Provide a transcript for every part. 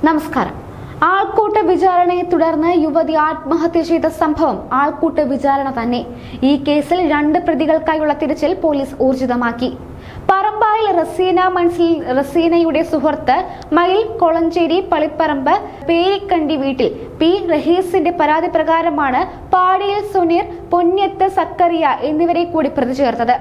നമസ്കാരം. ആൾക്കൂട്ട വിചാരണയെ തുടർന്ന് യുവതി ആത്മഹത്യ ചെയ്ത സംഭവം ആൾക്കൂട്ട വിചാരണ തന്നെ. ഈ കേസിൽ 2 പ്രതികൾക്കായുള്ള തിരച്ചിൽ പോലീസ് ഊർജിതമാക്കി. പറമ്പായിൽ റസീനയുടെ സുഹൃത്ത് മയിൽ കൊളഞ്ചേരി പളിപ്പറമ്പ് പേരിക്കണ്ടി വീട്ടിൽ പി റഹീസിന്റെ പരാതി പ്രകാരമാണ് പാടിയിൽ സുനീർ, പൊന്യത്ത് സക്കറിയ എന്നിവരെ കൂടി പ്രതി ചേർത്തത്.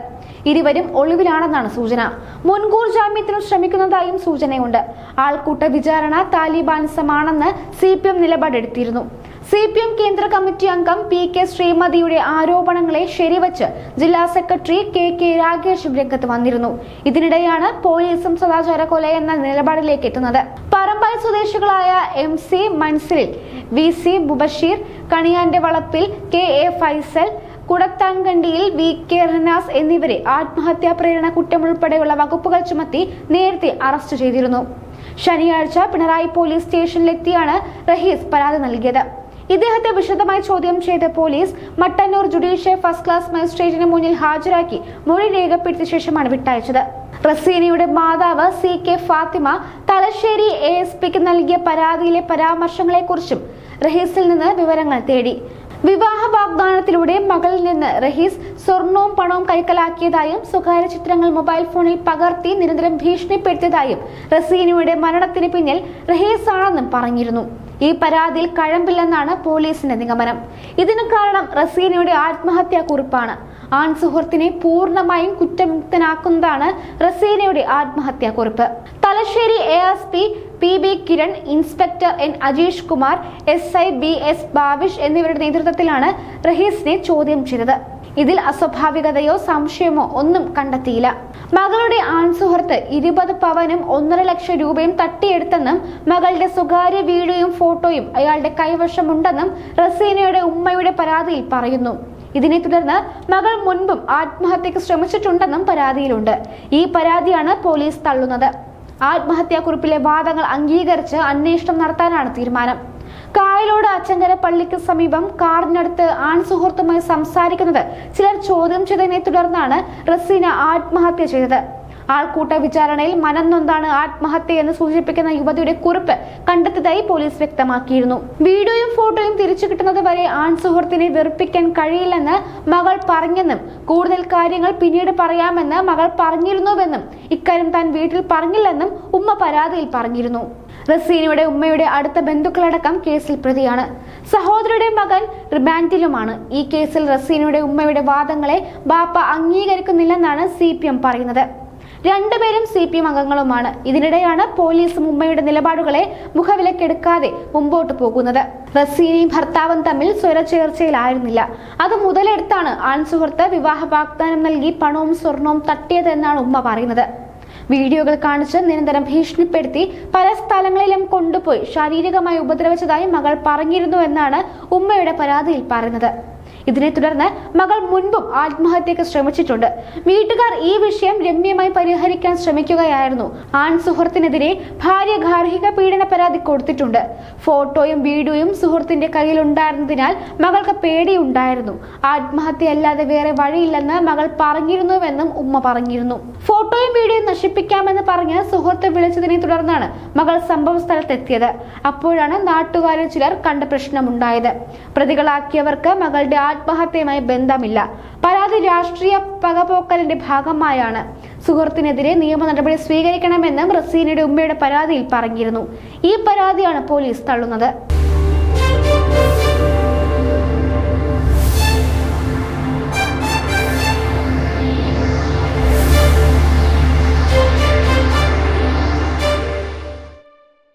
ഇരുവരും ഒളിവിലാണെന്നാണ് സൂചന. മുൻകൂർ ജാമ്യത്തിന് ശ്രമിക്കുന്നതായും സൂചനയുണ്ട്. ആൾക്കൂട്ട വിചാരണ താലിബാനിസമാണെന്ന് CPM നിലപാടെടുത്തിരുന്നു. CPM കേന്ദ്ര കമ്മിറ്റി അംഗം PK ശ്രീമതിയുടെ ആരോപണങ്ങളെ ശരിവച്ച് ജില്ലാ സെക്രട്ടറി KK രാഗേഷും രംഗത്ത് വന്നിരുന്നു. ഇതിനിടെയാണ് പോലീസും സദാചാര കൊല എന്ന നിലപാടിലേക്ക് എത്തുന്നത്. പറമ്പാൽ സ്വദേശികളായ MC മൻസിലിൽ, VC മുബഷീർ, കണിയാന്റെ വളപ്പിൽ KA ഫൈസൽ, കുടത്താൻകണ്ടിയിൽ VK റഹനാസ് എന്നിവരെ ആത്മഹത്യാ പ്രേരണ കുറ്റം ഉൾപ്പെടെയുള്ള വകുപ്പുകൾ ചുമത്തി നേരത്തെ അറസ്റ്റ് ചെയ്തിരുന്നു. ശനിയാഴ്ച പിണറായി പോലീസ് സ്റ്റേഷനിലെത്തിയാണ് റഹീസ് പരാതി നൽകിയത്. ഇദ്ദേഹത്തെ വിശദമായി ചോദ്യം ചെയ്ത police Mattannur judicial first class മജിസ്ട്രേറ്റിന് മുന്നിൽ ഹാജരാക്കി മൊഴി രേഖപ്പെടുത്തിയ ശേഷമാണ് വിട്ടയച്ചത്. റസീനയുടെ മാതാവ് CK ഫാത്തിമ തലശ്ശേരി ASPക്ക് നൽകിയ പരാതിയിലെ പരാമർശങ്ങളെക്കുറിച്ചും റഹീസിൽ നിന്ന് വിവരങ്ങൾ തേടി. വിവാഹ വാഗ്ദാനത്തിലൂടെ മകളിൽ നിന്ന് റഹീസ് സ്വർണവും പണവും കൈക്കലാക്കിയതായും സ്വകാര്യ ചിത്രങ്ങൾ മൊബൈൽ ഫോണിൽ പകർത്തി നിരന്തരം ഭീഷണിപ്പെടുത്തിയതായും റസീനയുടെ മരണത്തിന് പിന്നിൽ റഹീസ് ആണെന്നും പറഞ്ഞിരുന്നു. ഈ പരാതിയിൽ കഴമ്പില്ലെന്നാണ് പോലീസിന്റെ നിഗമനം. ഇതിന് കാരണം റസീനയുടെ ആത്മഹത്യാ കുറിപ്പാണ്. ആൺ സുഹൃത്തിനെ പൂർണ്ണമായും കുറ്റമുക്തനാക്കുന്നതാണ് റസീനയുടെ ആത്മഹത്യാ കുറിപ്പ്. Thalassery ASP PB Kiran, inspector N Ajeesh Kumar, SI BS Bavish എന്നിവരുടെ നേതൃത്വത്തിലാണ് റഹീസിനെ ചോദ്യം ചെയ്തത്. ഇതിൽ അസ്വാഭാവികതയോ സംശയമോ ഒന്നും കണ്ടെത്തിയില്ല. മകളുടെ ആൺസുഹൃത്ത് 20 പവനും 1.5 ലക്ഷം രൂപയും തട്ടിയെടുത്തെന്നും മകളുടെ സ്വകാര്യ വീഡിയോയും ഫോട്ടോയും അയാളുടെ കൈവശമുണ്ടെന്നും റസീനയുടെ ഉമ്മയുടെ പരാതിയിൽ പറയുന്നു. ഇതിനെ തുടർന്ന് മകൾ മുൻപും ആത്മഹത്യക്ക് ശ്രമിച്ചിട്ടുണ്ടെന്നും പരാതിയിലുണ്ട്. ഈ പരാതിയാണ് പോലീസ് തള്ളുന്നത്. ആത്മഹത്യാക്കുറിപ്പിലെ വാദങ്ങൾ അംഗീകരിച്ച് അന്വേഷണം നടത്താനാണ് തീരുമാനം. കായലോട് അച്ചങ്കര പള്ളിക്ക് സമീപം കാറിനടുത്ത് ആൺസുഹൃത്തുമായി സംസാരിക്കുന്നത് ചിലർ ചോദ്യം ചെയ്തതിനെ തുടർന്നാണ് റസീന ആത്മഹത്യ ചെയ്തത്. ആൾക്കൂട്ട വിചാരണയിൽ മനംനൊന്താണ് ആത്മഹത്യ എന്ന് സൂചിപ്പിക്കുന്ന യുവതിയുടെ കുറിപ്പ് കണ്ടെത്തിയതായി പോലീസ് വ്യക്തമാക്കിയിരുന്നു. വീഡിയോയും ഫോട്ടോയും തിരിച്ചു കിട്ടുന്നത് വരെ ആൺസുഹൃത്തിനെ വെറുപ്പിക്കാൻ കഴിയില്ലെന്ന് മകൾ പറഞ്ഞെന്നും കൂടുതൽ കാര്യങ്ങൾ പിന്നീട് പറയാമെന്ന് മകൾ പറഞ്ഞിരുന്നുവെന്നും ഇക്കാര്യം താൻ വീട്ടിൽ പറഞ്ഞില്ലെന്നും ഉമ്മ പരാതിയിൽ പറഞ്ഞിരുന്നു. റസീനയുടെ ഉമ്മയുടെ അടുത്ത ബന്ധുക്കളടക്കം കേസിൽ പ്രതിയാണ്. സഹോദരിയുടെ മകൻ റിമാൻഡിലുമാണ്. ഈ കേസിൽ റസീനയുടെ ഉമ്മയുടെ വാദങ്ങളെ ബാപ്പ അംഗീകരിക്കുന്നില്ലെന്നാണ് CPM പറയുന്നത്. 2 പേരും CPM അംഗങ്ങളുമാണ്. ഇതിനിടെയാണ് പോലീസും ഉമ്മയുടെ നിലപാടുകളെ മുഖവിലക്കെടുക്കാതെ മുമ്പോട്ട് പോകുന്നത്. റസീനയും ഭർത്താവും തമ്മിൽ സ്വരച്ചേർച്ചയിലായിരുന്നില്ല. അത് മുതലെടുത്താണ് ആൺസുഹൃത്ത് വിവാഹ വാഗ്ദാനം നൽകി പണവും സ്വർണവും തട്ടിയതെന്നാണ് ഉമ്മ പറയുന്നത്. വീഡിയോകൾ കാണിച്ച് നിരന്തരം ഭീഷണിപ്പെടുത്തി പല സ്ഥലങ്ങളിലും കൊണ്ടുപോയി ശാരീരികമായി ഉപദ്രവിച്ചതായി മകൾ പറഞ്ഞിരുന്നു എന്നാണ് ഉമ്മയുടെ പരാതിയിൽ പറയുന്നത്. ഇതിനെ തുടർന്ന് മകൾ മുൻപും ആത്മഹത്യക്ക് ശ്രമിച്ചിട്ടുണ്ട്. വീട്ടുകാർ ഈ വിഷയം രമ്യമായി പരിഹരിക്കാൻ ശ്രമിക്കുകയായിരുന്നു. ആൺ സുഹൃത്തിനെതിരെ ഭാര്യ ഗാർഹിക പീഡന പരാതി കൊടുത്തിട്ടുണ്ട്. ഫോട്ടോയും വീഡിയോയും സുഹൃത്തിന്റെ കയ്യിലുണ്ടായിരുന്നതിനാൽ മകൾക്ക് പേടിയുണ്ടായിരുന്നു. ആത്മഹത്യയല്ലാതെ വേറെ വഴിയില്ലെന്ന് മകൾ പറഞ്ഞിരുന്നുവെന്നും ഉമ്മ പറഞ്ഞിരുന്നു. ഫോട്ടോയും വീഡിയോയും നശിപ്പിക്കാമെന്ന് പറഞ്ഞ് സുഹൃത്ത് വിളിച്ചതിനെ തുടർന്നാണ് മകൾ സംഭവ സ്ഥലത്തെത്തിയത്. അപ്പോഴാണ് നാട്ടുകാരിൽ ചിലർ കണ്ട പ്രശ്നമുണ്ടായത്. പ്രതികളാക്കിയവർക്ക് മകളുടെ ആത്മഹത്യയുമായി ബന്ധമില്ല. പരാതി രാഷ്ട്രീയ പകപോക്കലിന്റെ ഭാഗമായാണ്. സുഹൃത്തിനെതിരെ നിയമ നടപടി സ്വീകരിക്കണമെന്നും റസീനയുടെ ഉമ്മയുടെ പരാതിയിൽ പറഞ്ഞിരുന്നു. ഈ പരാതിയാണ് പോലീസ് തള്ളുന്നത്.